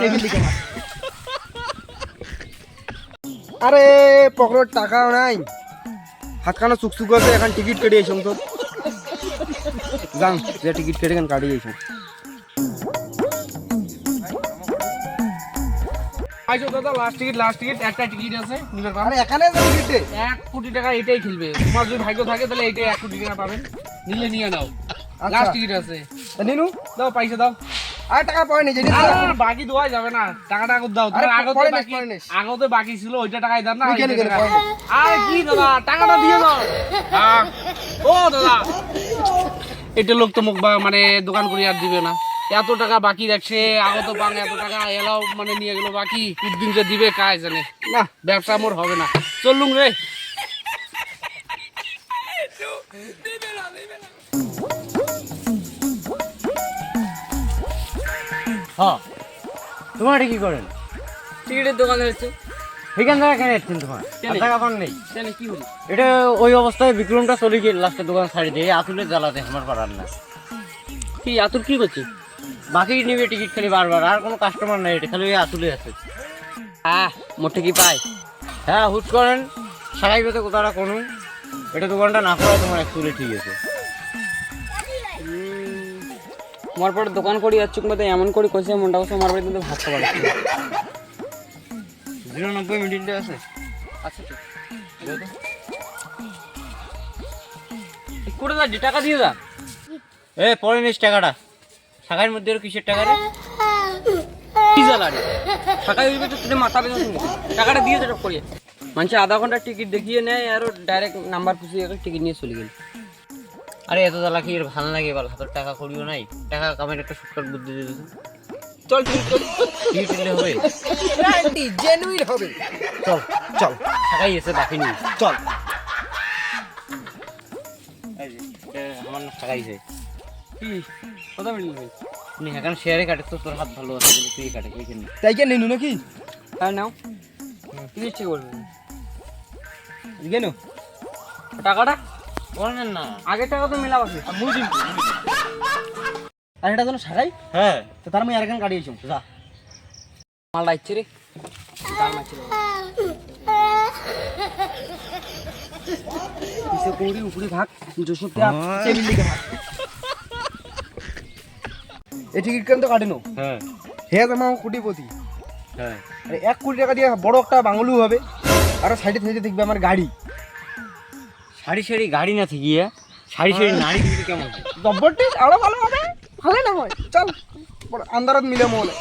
Table দিকে আরে pocket টাকাও নাই হাতখানা চুকচুক আছে এখন টিকিট কেটে এসম তো যান যে টিকিট কেটে এখন কাটিয়ে এসম আইসো দাদা লাস্ট টিকিট একটা টিকিট আছে নিবার পাবেন। আরে এখানে যে টিকিট দে 1 কোটি টাকা এটাই খেলবে, তোমার যদি ভাগ্য থাকে তাহলে এটাই 1 কোটি টাকা পাবেন, নিলে নিয়ে নাও। আচ্ছা। লাস্ট টিকিট আছে, নিনু দাও পয়সা দাও। আর টাকা পড়ে নেই যেটা আর বাকি দেওয়া যাবে না, টাকাটা আগত দাও। তোমার আগতে বাকি ছিল ওইটা টাকাই দাও না। আরে কি দাদা টাকাটা দিয়ে দাও। ও দাদা এটা লোক তো মুখ মানে দোকান করে আর দিবে না, এত টাকা বাকি রাখছে আগত পান, এত টাকা এলাও মানে নিয়ে গেল বাকি, দিন যে দিবে কাজ জানে না, ব্যবসা মোর হবে না, চললুম রে। হ্যাঁ তোমার কি করেন? টিকিটের দোকানে হচ্ছে। এখান থেকে কেন এসছেন তোমার? টাকা পান নেই কি হলো? এটা ওই অবস্থায় বিক্রমটা চলে গিয়ে লাস্টে দোকান ছাড়ি দিয়ে আতুলে জ্বালাতে আমার পারার না। কি আতুর কি করছে? বাকি নিবে টিকিট খালি বারবার, আর কোনো কাস্টমার নাই, এটা খালি ওই আতুলে আছে। মোটে কি পায়? হ্যাঁ হুট করেন সারাই পেতে কোথাটা কোনো এটা দোকানটা না করা তোমার অ্যাকচুয়ালি ঠিক আছে। আমার পরে দোকান করি যাচ্ছ মধ্যে এমন করে কইছে মনটা কইছে আমার বাড়ি কিন্তু ভাবতে পারে। 090 মিনিটে আছে। আচ্ছা ঠিক করে যা, টাকা দিয়ে যা। এ পরে নিস টাকাটা, শাখার মধ্যে আর কিসের টাকা রে? কি জ্বালা রে, টাকা দিবে তো তুই মাথা বেঁধে শুনবি, টাকাটা দিয়ে যা করিয়ে। মানুষ আধা ঘন্টা টিকিট দেখিয়ে নেয় আর ডাইরেক্ট নাম্বার খুঁজিয়ে টিকিট নিয়ে চলে গেল। আরে এত জ্বালা কি ভালো লাগে বল, হাতের টাকা করিও নাই, টাকা কামের একটা শর্টকাট বুদ্ধি দিয়ে দিয়েছে। চল চল টিকিট নিলে হবে, গ্যারান্টি জেনুইন হবে। চল চল টাকাই এসে বাকি নেই, চল আমার না টাকাইছে। কি কথা বলি নি এখন শেয়ারে কাটে তো তোর হাত ভালো আছে বলে তুই কাটে ওইখানে। তাই কে নিনু নাকি হ্যাঁ নাও কি ইচ্ছে করবে কেন টাকাটা বলেন না আগের টাকা তো মেলাব আছে বুঝিন আর এটা যেন সারাই হ্যাঁ তো তার আমি আরেকখান কাটিয়েছি যা মালটা ইচ্ছে রে তার মাছ পিছে কুড়ি উপরে ভাগ 65 টেবিল দিকে ভাগ। এই টিকিট কেন তো কাটেনো হ্যাঁ হে আমার কোটিপতি, হ্যাঁ আরে 1 কোটি টাকা দিয়ে বড় একটা বাংলো হবে, আর সাইডে থেকে দেখবে আমার গাড়ি, সারি সারি গাড়ি না থেকে সারি সারি নারী কিন্তু কেমন হয়? দব্বরটি আরো ভালো হবে, ভালো না হয় চল আন্দারাত মিলে মহলে।